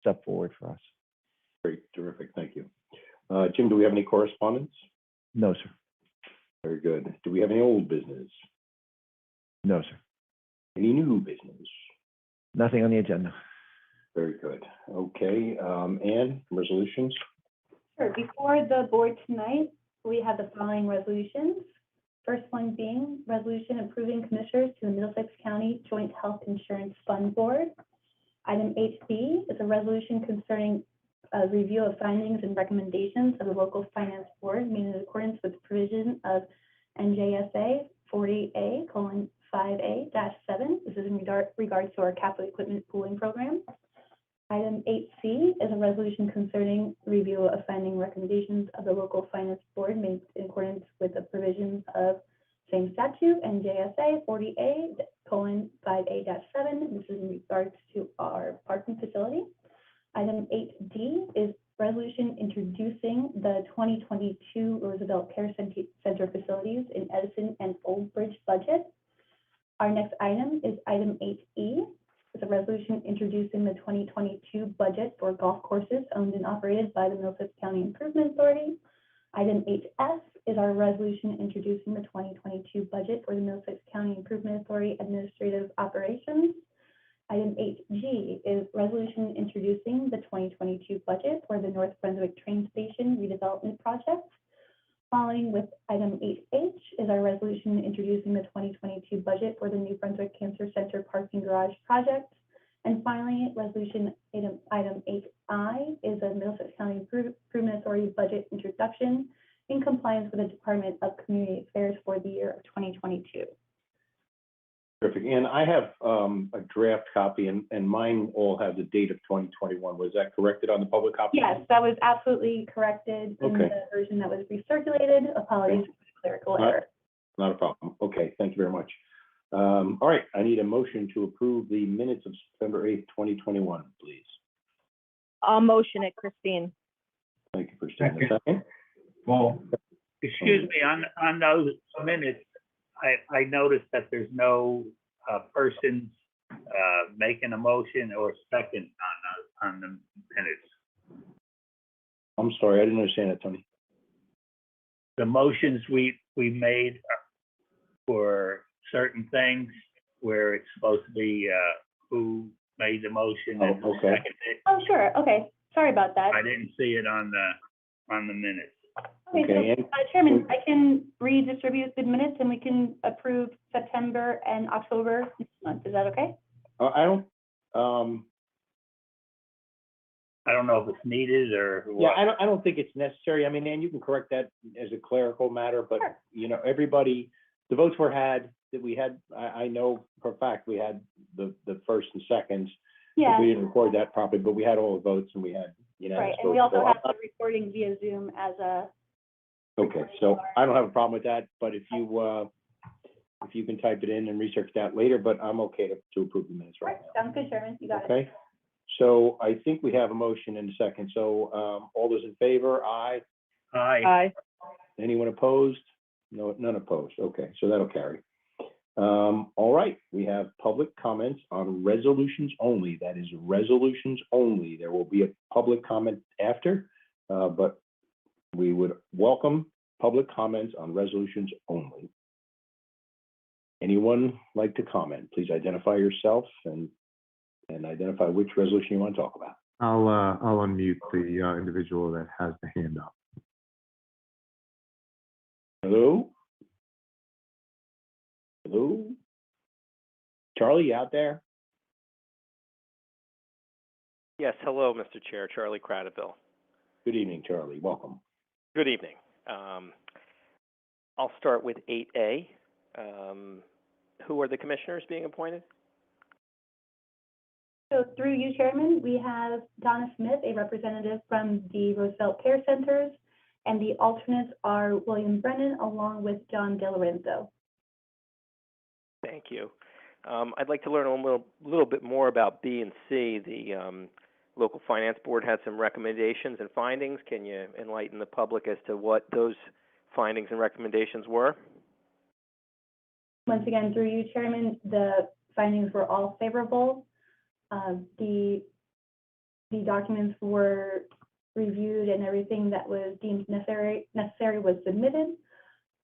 step forward for us. Great, terrific, thank you. Jim, do we have any correspondence? No, sir. Very good. Do we have any old business? No, sir. Any new business? Nothing on the agenda. Very good. Okay, Ann, resolutions? Sure. Before the board tonight, we have the following resolutions. First one being resolution approving commissioners to the Middlesex County Joint Health Insurance Fund Board. Item 8B is a resolution concerning a review of findings and recommendations of the local finance board made in accordance with the provision of NJSA 40A:5A-7. This is in regards to our capital equipment pooling program. Item 8C is a resolution concerning review of finding recommendations of the local finance board made in accordance with the provisions of same statute, NJSA 40A:5A-7. This is in regards to our parking facility. Item 8D is resolution introducing the 2022 Roosevelt Care Center facilities in Edison and Old Bridge budget. Our next item is item 8E. It's a resolution introducing the 2022 budget for golf courses owned and operated by the Middlesex County Improvement Authority. Item 8F is our resolution introducing the 2022 budget for the Middlesex County Improvement Authority administrative operations. Item 8G is resolution introducing the 2022 budget for the North Brunswick train station redevelopment project. Following with item 8H is our resolution introducing the 2022 budget for the New Brunswick Cancer Center parking garage project. And finally, resolution item 8I is a Middlesex County Improvement Authority budget introduction in compliance with the Department of Community Affairs for the year of 2022. Terrific. And I have a draft copy, and mine all have the date of 2021. Was that corrected on the public copy? Yes, that was absolutely corrected in the version that was recirculated. Apologies for the clerical error. Not a problem. Okay, thank you very much. All right, I need a motion to approve the minutes of September 8th, 2021, please. I'll motion it, Christine. Thank you, Christine. A second? Well, excuse me, on those minutes, I noticed that there's no persons making a motion or second on the minutes. I'm sorry, I didn't understand that, Tony. The motions we made for certain things where it's supposed to be who made the motion and who seconded it. Oh, sure. Okay. Sorry about that. I didn't see it on the minutes. Okay, so, Chairman, I can redistribute the minutes and we can approve September and October next month. Is that okay? I don't know if it's needed or what. Yeah, I don't think it's necessary. I mean, Ann, you can correct that as a clerical matter, but sure. You know, everybody, the votes were had that we had. I know for a fact we had the first and seconds. Yeah. We didn't record that properly, but we had all the votes and we had, you know. Right, and we also have the recording via Zoom as a. Okay, so I don't have a problem with that, but if you can type it in and research that later, but I'm okay to approve the minutes right now. Sounds good, Chairman. You got it. Okay, so I think we have a motion in a second. So all those in favor, aye. Aye. Aye. Anyone opposed? No, none opposed. Okay, so that'll carry. All right, we have public comments on resolutions only. That is resolutions only. There will be a public comment after, but we would welcome public comments on resolutions only. Anyone like to comment? Please identify yourself and identify which resolution you want to talk about. I'll unmute the individual that has the hand up. Hello? Hello? Charlie, you out there? Yes, hello, Mr. Chair, Charlie Cradaville. Good evening, Charlie. Welcome. Good evening. I'll start with 8A. Who are the commissioners being appointed? So through you, Chairman, we have Donna Smith, a representative from the Roosevelt Care Centers, and the alternates are William Brennan along with John DeLorenzo. Thank you. I'd like to learn a little bit more about B and C. The local finance board had some recommendations and findings. Can you enlighten the public as to what those findings and recommendations were? Once again, through you, Chairman, the findings were all favorable. The the documents were reviewed and everything that was deemed necessary was submitted.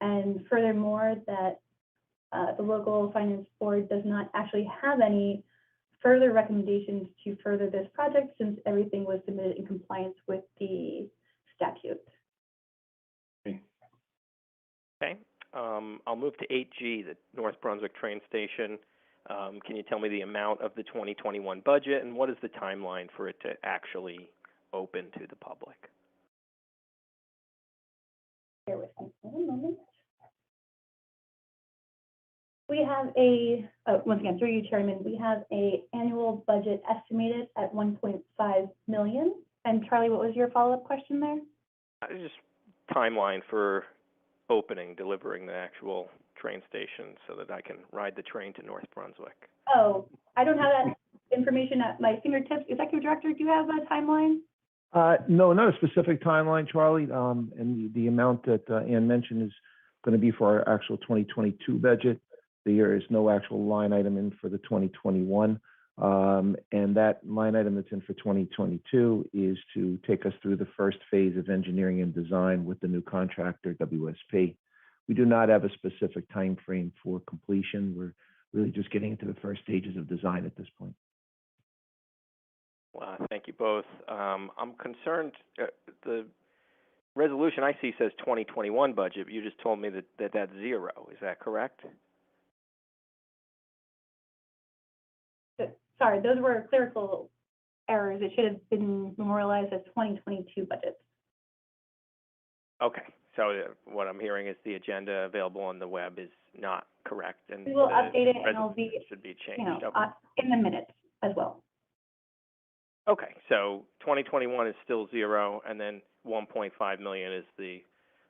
And furthermore, that the local finance board does not actually have any further recommendations to further this project since everything was submitted in compliance with the statute. Okay, I'll move to 8G, the North Brunswick train station. Can you tell me the amount of the 2021 budget and what is the timeline for it to actually open to the public? Bear with me for a moment. We have a, once again, through you, Chairman, we have a annual budget estimated at 1.5 million. And Charlie, what was your follow-up question there? Just timeline for opening, delivering the actual train station so that I can ride the train to North Brunswick. Oh, I don't have that information at my fingertips. Executive Director, do you have a timeline? No, not a specific timeline, Charlie. And the amount that Ann mentioned is going to be for our actual 2022 budget. There is no actual line item in for the 2021. And that line item that's in for 2022 is to take us through the first phase of engineering and design with the new contractor, WSP. We do not have a specific time frame for completion. We're really just getting into the first stages of design at this point. Well, thank you both. I'm concerned, the resolution I see says 2021 budget. You just told me that that's zero. Is that correct? Sorry, those were clerical errors. It should have been memorialized as 2022 budget. Okay, so what I'm hearing is the agenda available on the web is not correct, and We will the update it, and it'll be, resolution should be changed. you know, Okay. in the minutes as well. Okay, so 2021 is still zero, and then 1.5 million is the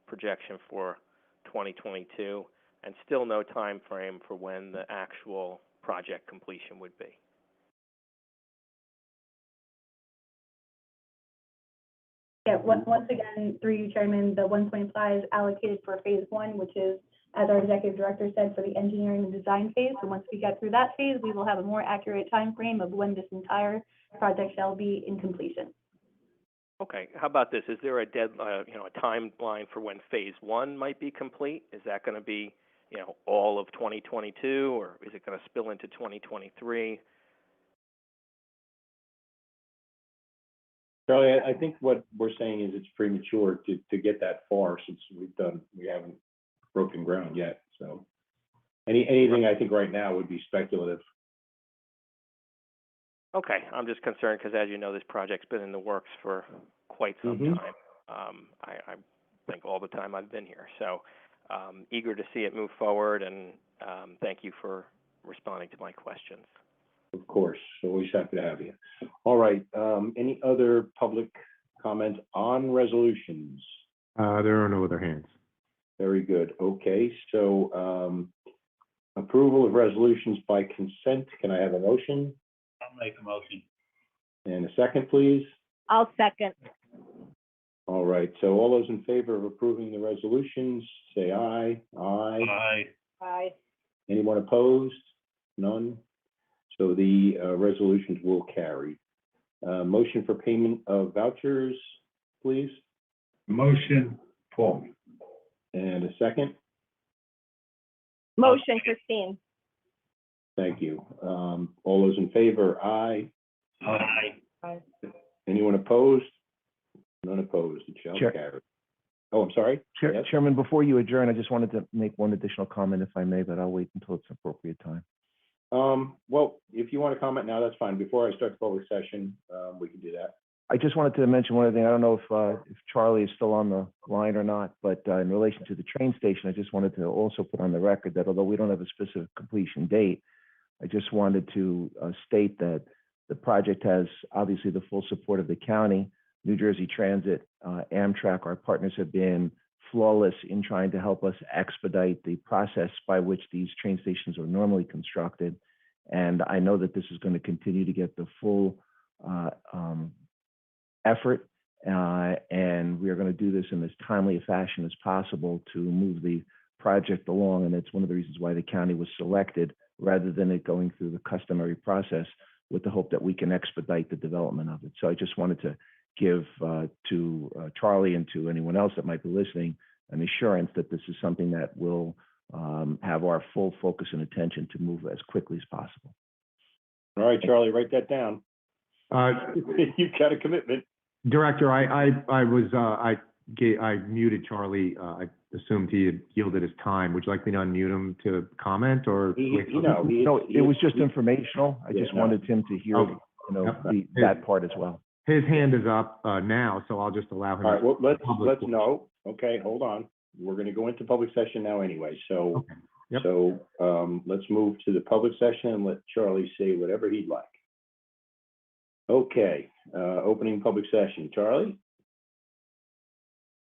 projection for 2022, and still no time frame for when the actual project completion would be. Yeah, once again, through you, Chairman, the 1.5 is allocated for phase one, which is, as our executive director said, for the engineering and design phase. So once we get through that phase, we will have a more accurate time frame of when this entire project shall be in completion. Okay, how about this? Is there a a timeline for when phase one might be complete? Is that going to be, all of 2022, or is it going to spill into 2023? Charlie, I think what we're saying is it's premature to get that far since we haven't broken ground yet. So anything I think right now would be speculative. Okay, I'm just concerned because, as you know, this project's been in the works for quite some time. I think all the time I've been here. So eager to see it move forward, and thank you for responding to my questions. Of course, always happy to have you. All right, any other public comment on resolutions? There are no other hands. Very good. Okay, so approval of resolutions by consent. Can I have a motion? I'll make a motion. And a second, please. I'll second. All right, so all those in favor of approving the resolutions, say aye. Aye. Aye. Aye. Anyone opposed? None. So the resolutions will carry. Motion for payment of vouchers, please. Motion, Paul. And a second. Motion, Christine. Thank you. All those in favor, aye. Aye. Aye. Anyone opposed? None opposed. It shall Chair. carry. Oh, I'm sorry. Yes. Chairman, before you adjourn, I just wanted to make one additional comment, if I may, but I'll wait until it's appropriate time. Well, if you want to comment now, that's fine. Before I start the public session, we can do that. I just wanted to mention one other thing. I don't know if Charlie is still on the line or not, but in relation to the train station, I just wanted to also put on the record that although we don't have a specific completion date, I just wanted to state that the project has obviously the full support of the county, New Jersey Transit, Amtrak. Our partners have been flawless in trying to help us expedite the process by which these train stations are normally constructed. And I know that this is going to continue to get the full effort, and we are going to do this in as timely a fashion as possible to move the project along. And it's one of the reasons why the county was selected rather than it going through the customary process, with the hope that we can expedite the development of it. So I just wanted to give to Charlie and to anyone else that might be listening an assurance that this is something that will have our full focus and attention to move as quickly as possible. All right, Charlie, write that down. Uh, You've got a commitment. Director, I muted Charlie. I assumed he had yielded his time. Would you like me to unmute him to comment or? No, it was just informational. I just wanted him to hear, Okay. that part as well. His hand is up now, so I'll just allow him. All right, well, let's Public- know. Okay, hold on. We're going to go into public session now anyway, so. Okay. Yep. So, let's move to the public session and let Charlie say whatever he'd like. Okay, opening public session. Charlie?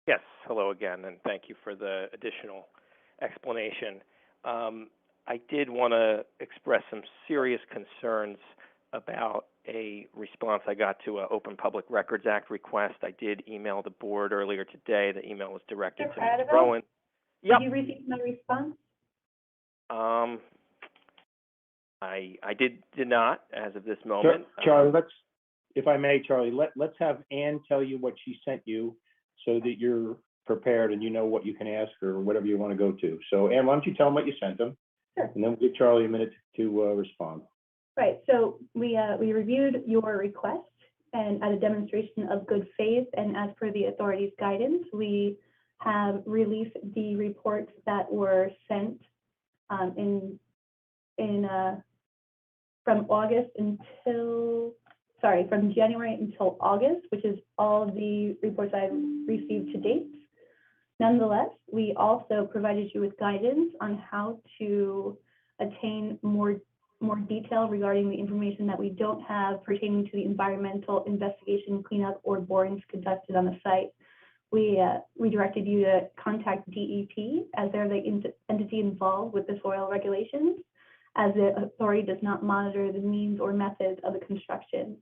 Yes, hello again, and thank you for the additional explanation. I did want to express some serious concerns about a response I got to an Open Public Records Act request. I did email the board earlier today. The email was directed to Ms. Rowan. Yep. Did you receive my response? I did not, as of this moment. Charlie, if I may, Charlie, let's have Ann tell you what she sent you so that you're prepared and you know what you can ask or whatever you want to go to. So Ann, why don't you tell them what you sent them? Sure. And then we'll give Charlie a minute to respond. Right, so we reviewed your request, and as a demonstration of good faith and as per the authority's guidance, we have released the reports that were sent from January until August, which is all the reports I've received to date. Nonetheless, we also provided you with guidance on how to attain more detail regarding the information that we don't have pertaining to the environmental investigation, cleanup, or borings conducted on the site. We directed you to contact DEP as they're the entity involved with the soil regulations, as the authority does not monitor the means or methods of the construction.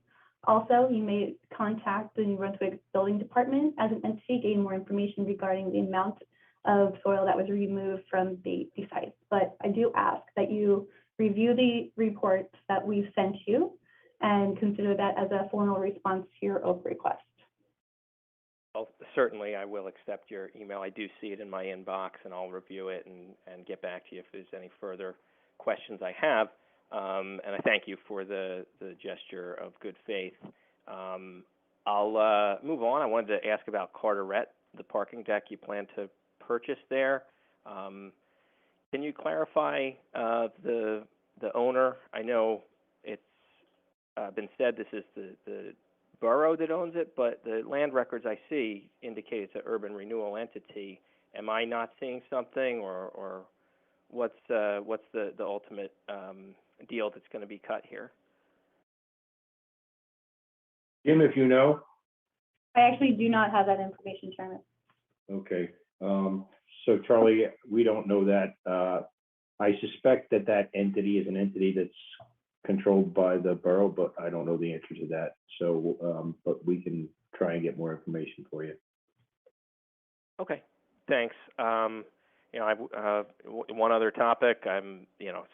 Also, you may contact the New Brunswick Building Department as an entity, gain more information regarding the amount of soil that was removed from the site. But I do ask that you review the reports that we've sent you and consider that as a formal response to your OAK request. Well, certainly I will accept your email. I do see it in my inbox, and I'll review it and get back to you if there's any further questions I have. And I thank you for the gesture of good faith. I'll move on. I wanted to ask about Carteret, the parking deck you plan to purchase there. Can you clarify the owner? I know it's been said this is the borough that owns it, but the land records I see indicate it's an urban renewal entity. Am I not seeing something, or what's the ultimate deal that's going to be cut here? Jim, if you know. I actually do not have that information, Chairman. Okay. So Charlie, we don't know that. I suspect that entity is an entity that's controlled by the borough, but I don't know the answer to that. So, but we can try and get more information for you. Okay, thanks. One other topic, I'm,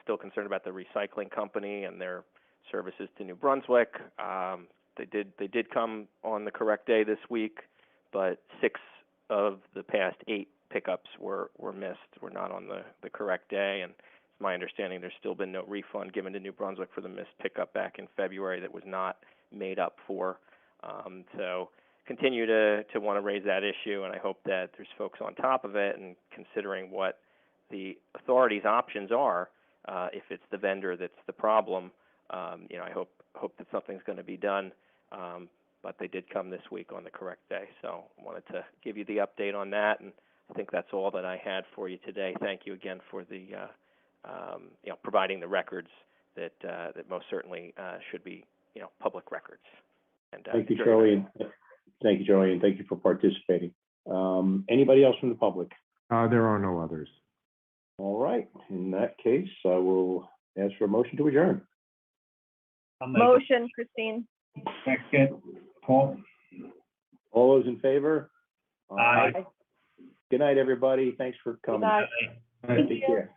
still concerned about the recycling company and their services to New Brunswick. They did come on the correct day this week, but 6 of the past 8 pickups were missed, were not on the correct day, and it's my understanding there's still been no refund given to New Brunswick for the missed pickup back in February that was not made up for. So continue to want to raise that issue, and I hope that there's folks on top of it and considering what the authorities' options are. If it's the vendor that's the problem, I hope that something's going to be done. But they did come this week on the correct day, so I wanted to give you the update on that, and I think that's all that I had for you today. Thank you again for the providing the records that most certainly should be public records. And thank you, Charlie. Thank you, Charlie, and thank you for participating. Anybody else from the public? There are no others. All right. In that case, I will ask for a motion to adjourn. Motion, Christine. Second, Paul. All those in favor? Aye. Good night, everybody. Thanks for coming. Good night. Take care.